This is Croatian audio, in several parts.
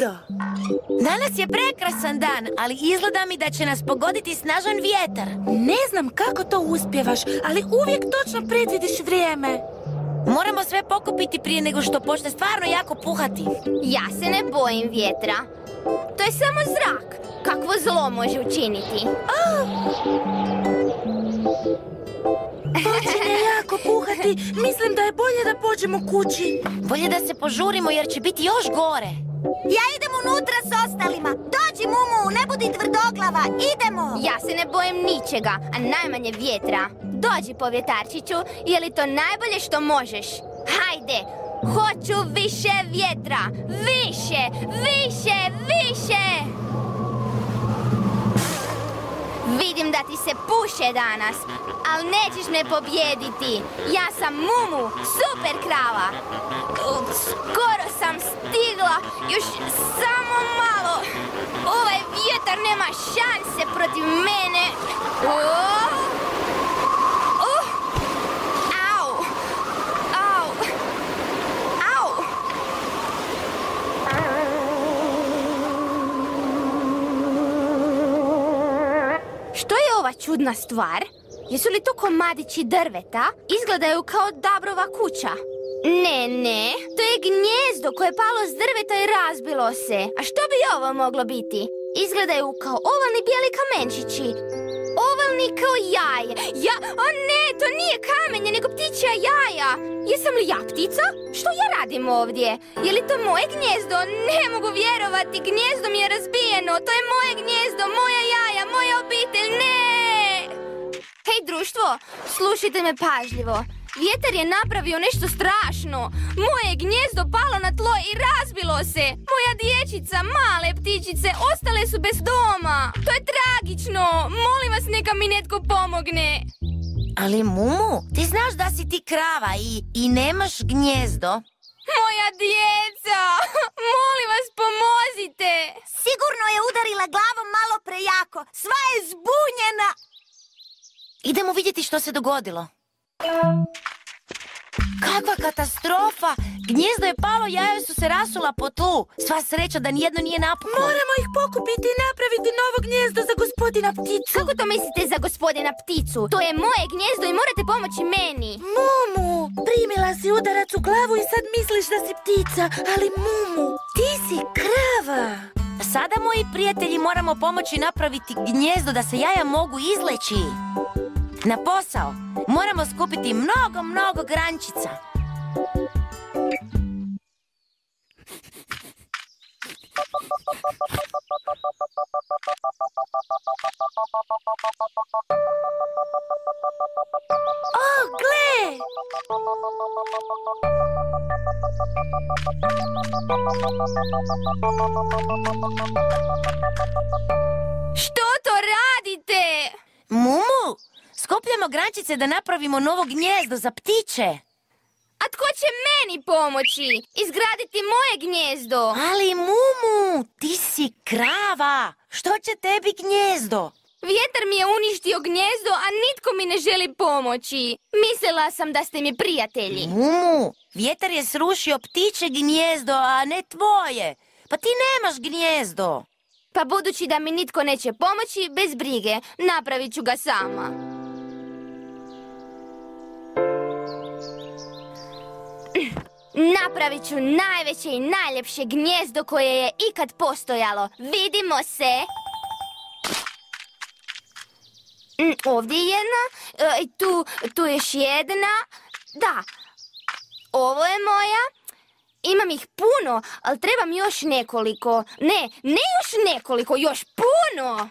gnjezdo. Danas je prekrasan dan, ali izgleda mi da će nas pogoditi snažan vjetar. Ne znam kako to uspjevaš, ali uvijek točno predvidiš vrijeme. Moramo sve pokupiti prije nego što počne stvarno jako puhati. Ja se ne bojim vjetra. To je samo zrak. Kakvo zlo može učiniti? Počinje jako puhati. Mislim da je bolje da pođemo kući. Bolje da se požurimo jer će biti još gore. Ja idem unutra s ostalima. Dođi, Mumu, ne budi tvrdoglava. Idemo. Ja se ne bojim ničega, a najmanje vjetra. Dođi, povjetarčiću, je li to najbolje što možeš? Hajde, hoću više vjetra. Više, više, više. Vidim da ti se puše danas, ali nećeš me pobijediti. Ja sam Mumu, super krava. Skoro sam stigla, još samo malo. Ovaj vjetar nema šanse protiv mene. Au! Au! Au! Što je ova čudna stvar? Jesu li to komadići drveta? Izgledaju kao Dabrova kuća. Ne, to je gnjezdo koje je palo s drveta i razbilo se. A što bi ovo moglo biti? Izgledaju kao ovalni bijeli kamenčići. Ovalni kao jaje. O ne, to nije kamenje, nego ptičja jaja. Jesam li ja ptica? Što ja radim ovdje? Je li to moje gnjezdo? Ne mogu vjerovati, gnjezdo mi je razbijeno. To je moje gnjezdo, moja jaja, moja obitelj, ne! Hej društvo, slušajte me pažljivo. Vjetar je napravio nešto strašno. Moje je gnjezdo palo na tlo i razbilo se. Moja dječica, male ptičice, ostale su bez doma. To je tragično. Molim vas, neka mi netko pomogne. Ali Mumu, ti znaš da si ti krava i nemaš gnjezdo. Moja djeca, molim vas, pomozite. Sigurno je udarila glavom malo prejako. Sva je zbunjena. Idemo vidjeti što se dogodilo. Kakva katastrofa! Gnjezdo je palo, jaja su se rasula po tlu. Sva sreća da nijedno nije napuklo. Moramo ih pokupiti i napraviti novo gnjezdo za gospodina pticu. Kako to mislite za gospodina pticu? To je moje gnjezdo i morate pomoći meni. Mumu, primila si udarac u glavu i sad misliš da si ptica. Ali Mumu, ti si krava. Sada, moji prijatelji, moramo pomoći napraviti gnjezdo da se jaja mogu izleći. Na posao! Moramo skupiti mnogo grančica. O, gle! Što to radite? Mumu, skupljamo grančice da napravimo novo gnjezdo za ptiće. A tko će meni pomoći? Izgraditi moje gnjezdo? Ali Mumu, ti si krava. Što će tebi gnjezdo? Vjetar mi je uništio gnjezdo, a nitko mi ne želi pomoći. Mislila sam da ste mi prijatelji. Mumu, vjetar je srušio ptiće gnjezdo, a ne tvoje. Pa ti nemaš gnjezdo. Pa budući da mi nitko neće pomoći, bez brige, napravit ću ga sama. Napravit ću najveće i najljepše gnjezdo koje je ikad postojalo. Vidimo se! Ovdje je jedna, tu još jedna. Da, ovo je moja. Imam ih puno, ali trebam još nekoliko. Ne još nekoliko, još puno!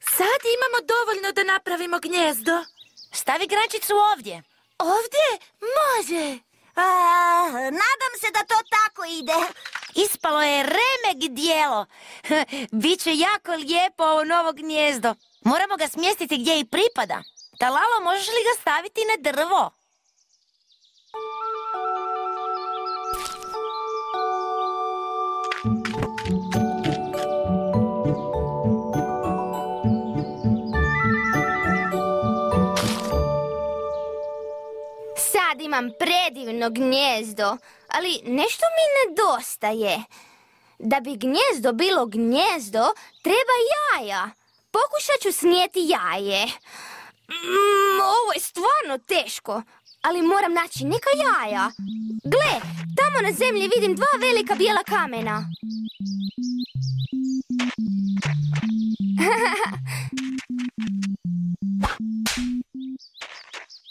Sad imamo dovoljno da napravimo gnjezdo. Stavi grančicu ovdje. Ovdje? Može. Nadam se da to tako ide. Ispalo je remek dijelo. Biće jako lijepo ovo novo gnjezdo. Moramo ga smjestiti gdje i pripada. Talalo, možeš li ga staviti na drvo? Sad imam predivno gnjezdo, ali nešto mi nedostaje. Da bi gnjezdo bilo gnjezdo, treba jaja. Pokušat ću snijeti jaje. Ovo je stvarno teško, ali moram naći neka jaja. Gle, tamo na zemlji vidim 2 velika bijela kamena.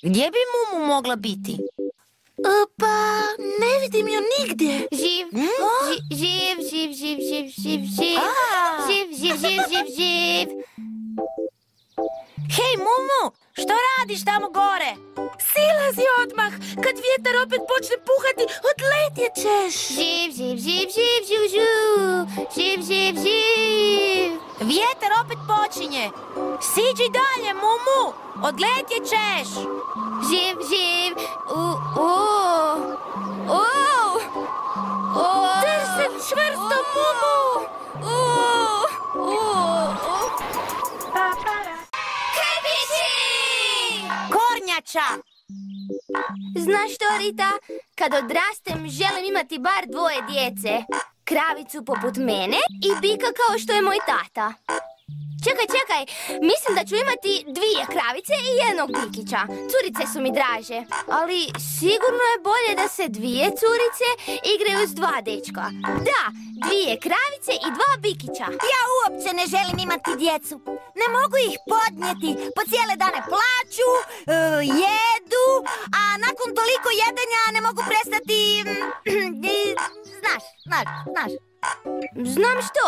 Gdje bi Mumu mogla biti? Pa, ne vidim ju nigdje. Živ, živ, živ, živ, živ, živ, živ, živ, živ, živ, živ, živ. Hej, Mumu, što radiš tamo gore? Silazi odmah. Kad vjetar opet počne puhati, odletjet ćeš. Živ, živ, živ, živ, živ, živ, živ, živ, živ. Vjetar opet počinje. Siđi dalje, Mumu, odletjet ćeš. Živ, živ, Drži se čvrsto, Mumu. Kornjača! Znaš što, Rita? Kad odrastem, želim imati bar 2 djece. Kravicu poput mene i bika kao što je moj tata. Čekaj, mislim da ću imati 2 kravice i 1 bikića. Curice su mi draže, ali sigurno je bolje da se 2 curice igraju s 2 dečka. Da, 2 kravice i 2 bikića. Ja uopće ne želim imati djecu. Ne mogu ih podnijeti. Po cijele dane plaču, jedu, a nakon toliko jedenja ne mogu prestati... Znaš. Znam što?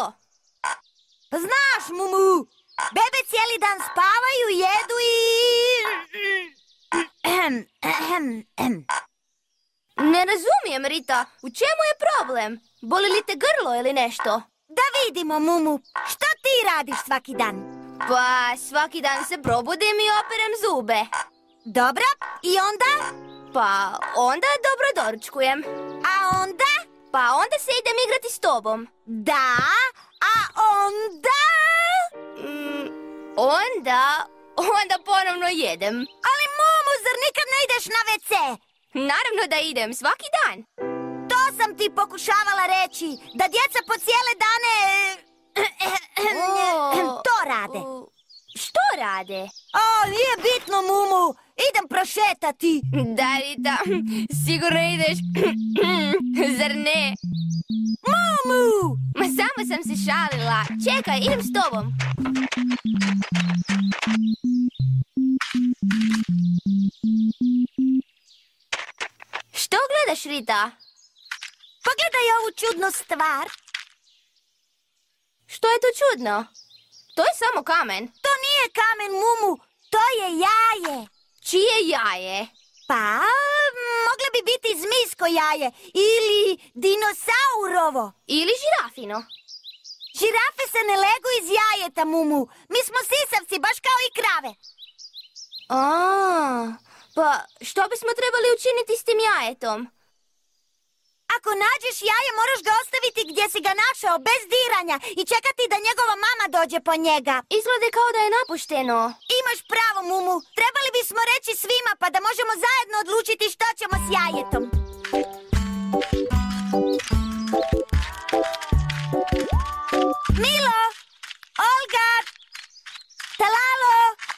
Znaš, Mumu, bebe cijeli dan spavaju, jedu i... Ne razumijem, Rita. U čemu je problem? Boli li te grlo ili nešto? Da vidimo, Mumu, što ti radiš svaki dan? Pa, svaki dan se probudim i operem zube. Dobro, i onda? Pa, onda dobro doručkujem. A onda? Pa, onda se idem igrati s tobom. Da, a onda? Onda ponovno jedem. Ali, Mumu, zar nikad ne ideš na WC? Naravno da idem, svaki dan. To sam ti pokušavala reći, da djeca po cijele dane... to rade. Što rade? Nije bitno, Mumu, idem prošetati. Da, Rita, sigurno ideš, zar ne? Mumu! Ma samo sam se šalila. Čekaj, idem s tobom. Što gledaš, Rita? Pogledaj ovu čudnu stvar. Što je to čudno? To je samo kamen. To nije kamen, Mumu, to je jaje. Čije jaje? Pa, mogle bi biti zmijsko jaje ili dinosaurovo. Ili žirafino. Žirafe se ne legu iz jajeta, Mumu. Mi smo sisavci, baš kao i krave. Pa što bismo trebali učiniti s tim jajetom? Ako nađeš jaje, moraš ga ostaviti gdje si ga našao, bez diranja, i čekati da njegova mama dođe po njega. Izgleda kao da je napušteno. Imaš pravo, Mumu. Trebali bismo reći svima, pa da možemo zajedno odlučiti što ćemo s jajetom. Milo! Olga! Talalo!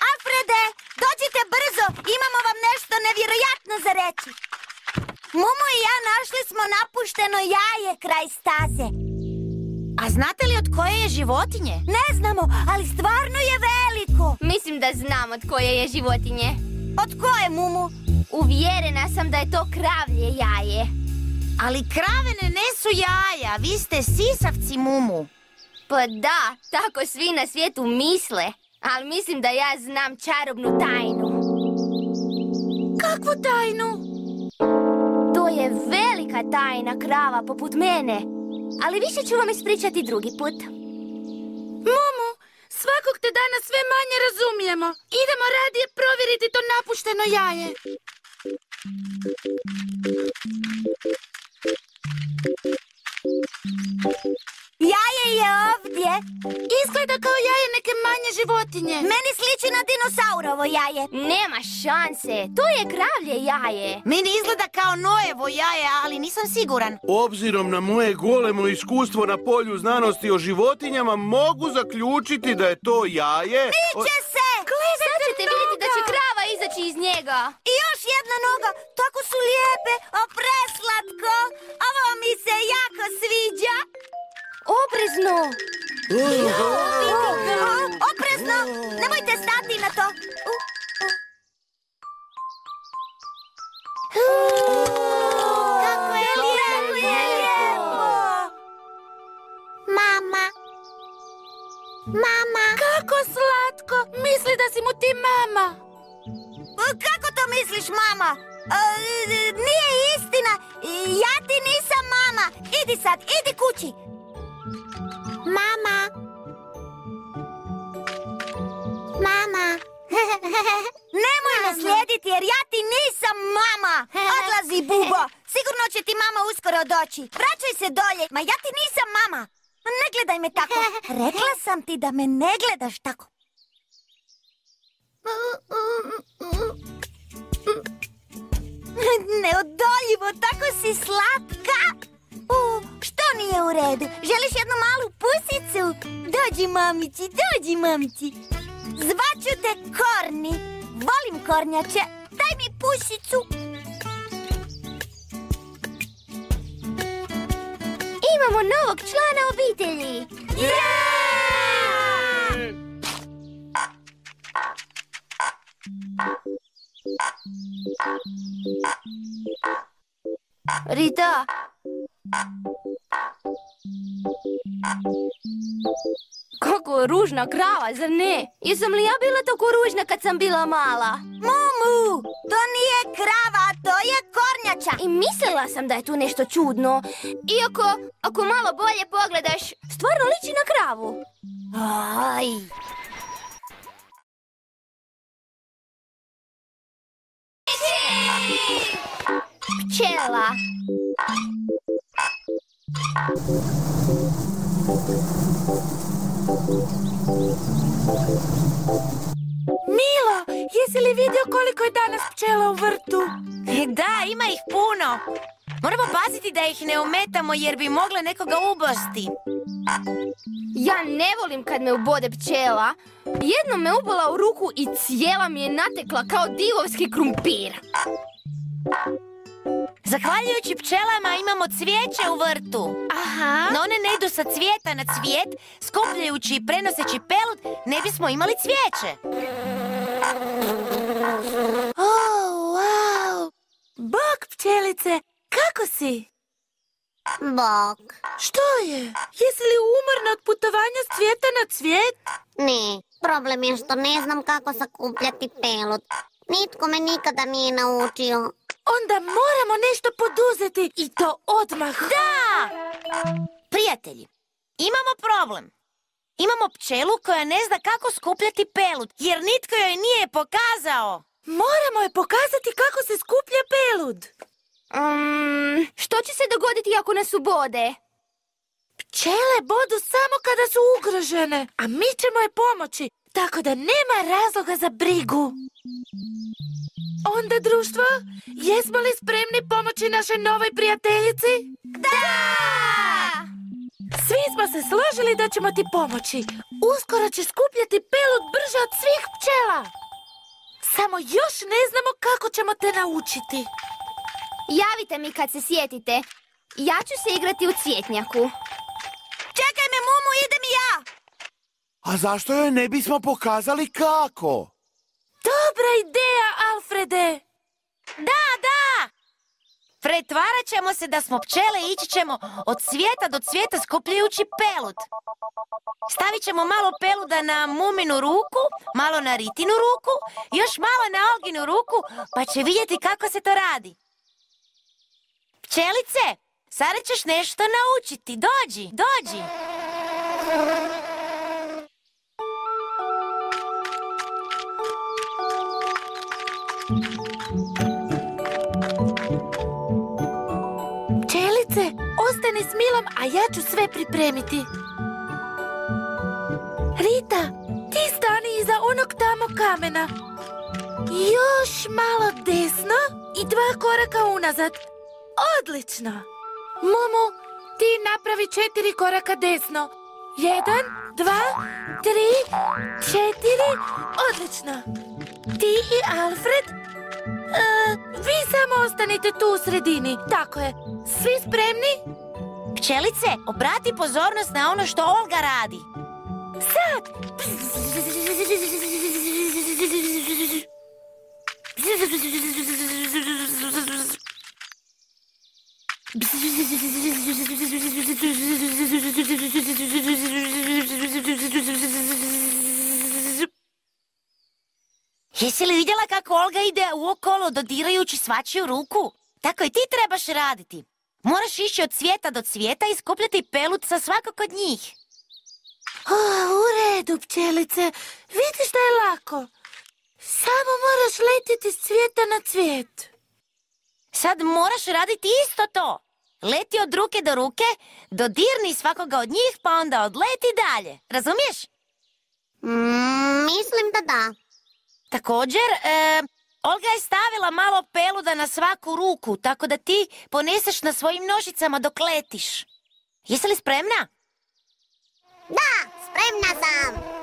Alfrede! Dođite brzo! Imamo vam nešto nevjerojatno za reći. Mumu i ja našli smo napušteno jaje kraj staze. A znate li od koje je životinje? Ne znamo, ali stvarno je veliko. Mislim da znam od koje je životinje. Od koje, Mumu? Uvjerena sam da je to kravlje jaje. Ali krave ne nesu jaja, vi ste sisavci, Mumu. Pa da, tako svi na svijetu misle. Ali mislim da ja znam čarobnu tajnu. Kakvu tajnu? To je velika tajna, krava poput mene. Ali više ću vam ispričati drugi put. Mumu, svakog te dana sve manje razumijemo. Idemo radije provjeriti to napušteno jaje. Jaje je ovdje. Izgleda kao jaje neke manje životinje. Meni sliči na dinosaurovo jaje. Nema šanse. To je kravlje jaje. Meni izgleda kao Noevo jaje, ali nisam siguran. Obzirom na moje golemo iskustvo na polju znanosti o životinjama, mogu zaključiti da je to jaje... Miče se! Sad ćete vidjeti da će krava izaći iz njega. I još jedna noga, tako su lijepe, preslatko. Ovo mi se jako sviđa. Oprezno. Oprezno, nemojte stati na to. Kako je lijepo. Mama. Kako slatko! Misli da si mu ti mama. Kako to misliš, mama? Nije istina. Ja ti nisam mama. Idi sad, idi kući. Mama. Nemoj me slijediti jer ja ti nisam mama. Odlazi, Bubo. Sigurno će ti mama uskoro doći. Vraćaj se dolje. Ma ja ti nisam mama. Ne gledaj me tako. Rekla sam ti da me ne gledaš tako. Neodoljivo, tako si slatka. Što nije u redu? Želiš jednu malu pusicu? Dođi, mamici. Zvaću te Korni. Volim kornjače. Daj mi pusicu. Imamo novog člana obitelji. Rita. Kako ružna krava, zar ne? Jesam li ja bila tako ružna kad sam bila mala? Mumu, to nije krava, to je kornjača. I mislila sam da je tu nešto čudno. Iako, ako malo bolje pogledaš, stvarno liči na kravu. Aj. Pčela. Milo, jesi li vidio koliko je danas pčela u vrtu? Da, ima ih puno. Moramo paziti da ih ne ometamo jer bi mogle nekoga ubosti. Ja ne volim kad me ubode pčela. Jednom me ubola u ruku i cijela mi je natekla kao divovski krumpir. Zahvaljujući pčelama imamo cvijeće u vrtu. Aha. No one ne idu sa cvijeta na cvijet, skupljajući i prenoseći pelud, ne bismo imali cvijeće. Wow! Bok, pčelice, kako si? Bok. Što je? Jesi li umorna od putovanja s cvijeta na cvijet? Ne, problem je što ne znam kako sakupljati pelud. Nitko me nikada nije naučio. Onda moramo nešto poduzeti i to odmah. Da! Prijatelji, imamo problem. Imamo pčelu koja ne zna kako skupljati pelud, jer nitko joj nije pokazao. Moramo je pokazati kako se skuplja pelud. Što će se dogoditi ako nas ubode? Pčele bodu samo kada su ugrožene, a mi ćemo je pomoći, tako da nema razloga za brigu. Onda, društvo, jesmo li spremni pomoći našoj novoj prijateljici? Da! Svi smo se složili da ćemo ti pomoći. Uskoro će skupljati pelud brže od svih pčela. Samo još ne znamo kako ćemo te naučiti. Javite mi kad se sjetite. Ja ću se igrati u cvjetnjaku. Čekaj me, Mumu, idem i ja. A zašto joj ne bismo pokazali kako? Dobra ideja, Alfrede! Da! Pretvarat ćemo se da smo pčele i ići ćemo od cvijeta do cvijeta skupljajući pelud. Stavit ćemo malo peluda na Muminu ruku, malo na Ritinu ruku, još malo na Olginu ruku, pa će vidjeti kako se to radi. Pčelice, sada ćeš nešto naučiti. Dođi! Pčelice, ostani s Milom, a ja ću sve pripremiti. Rita, ti stani iza onog tamo kamena. Još malo desno i 2 koraka unazad. Odlično. Mumu, ti napravi 4 koraka desno. 1, 2, 3, 4. Odlično. Ti i Alfred, vi samo ostanite tu u sredini. Tako je. Svi spremni? Pčelice, obrati pozornost na ono što Olga radi. Sad! Jesi li vidjela kako Olga ide uokolo dodirajući svačiju ruku? Tako i ti trebaš raditi. Moraš ići od cvijeta do cvijeta i skupljati pelud sa svakog od njih. U redu, pčelice. Vidiš da je lako. Samo moraš letiti s cvijeta na cvijet. Sad moraš raditi isto to. Leti od ruke do ruke, dodirni svakoga od njih, pa onda odleti dalje. Razumiješ? Mislim da da. Također, Olga je stavila malo peluda na svaku ruku, tako da ti poneseš na svojim nožicama dok letiš. Jesi li spremna? Da, spremna sam.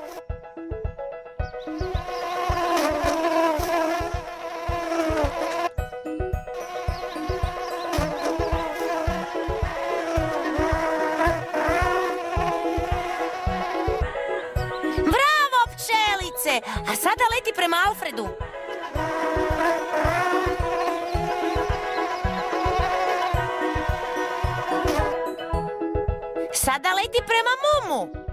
Bravo, pčelice! A sada leti prema Alfredu. Sada leti prema Mumu.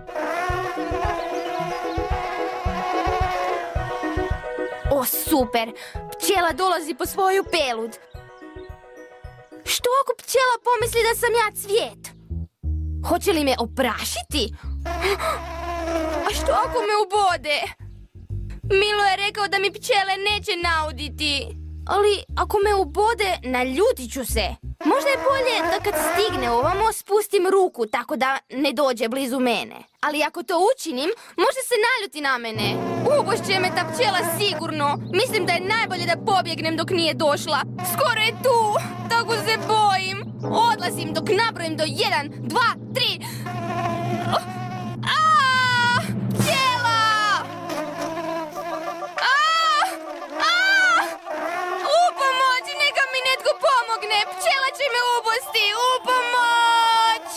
O, super! Pčela dolazi po svoju pelud. Što ako pčela pomisli da sam ja cvijet? Hoće li me oprašiti? A što ako me ubode? Milo je rekao da mi pčele neće nauditi. Ali ako me ubode, naljutit ću se. Možda je bolje da kad stigne ovamo spustim ruku tako da ne dođe blizu mene. Ali ako to učinim, može se naljuti na mene. Ubošće me ta pčela sigurno. Mislim da je najbolje da pobjegnem dok nije došla. Skoro je tu. Tako se bojim. Odlazim dok nabrojim do 1, 2, 3. Pčela! Upomoć! Neka mi netko pomogne! Pčela će me ubosti! Upomoć!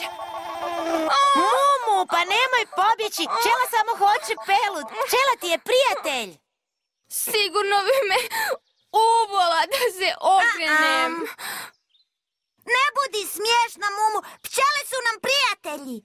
Mumu, pa nemoj pobjeći. Pčela samo hoće pelud. Pčela ti je prijatelj. Sigurno bi me ubola da se okrenem. Ne budi smiješna, Mumu. Pčele su nam prijatelji.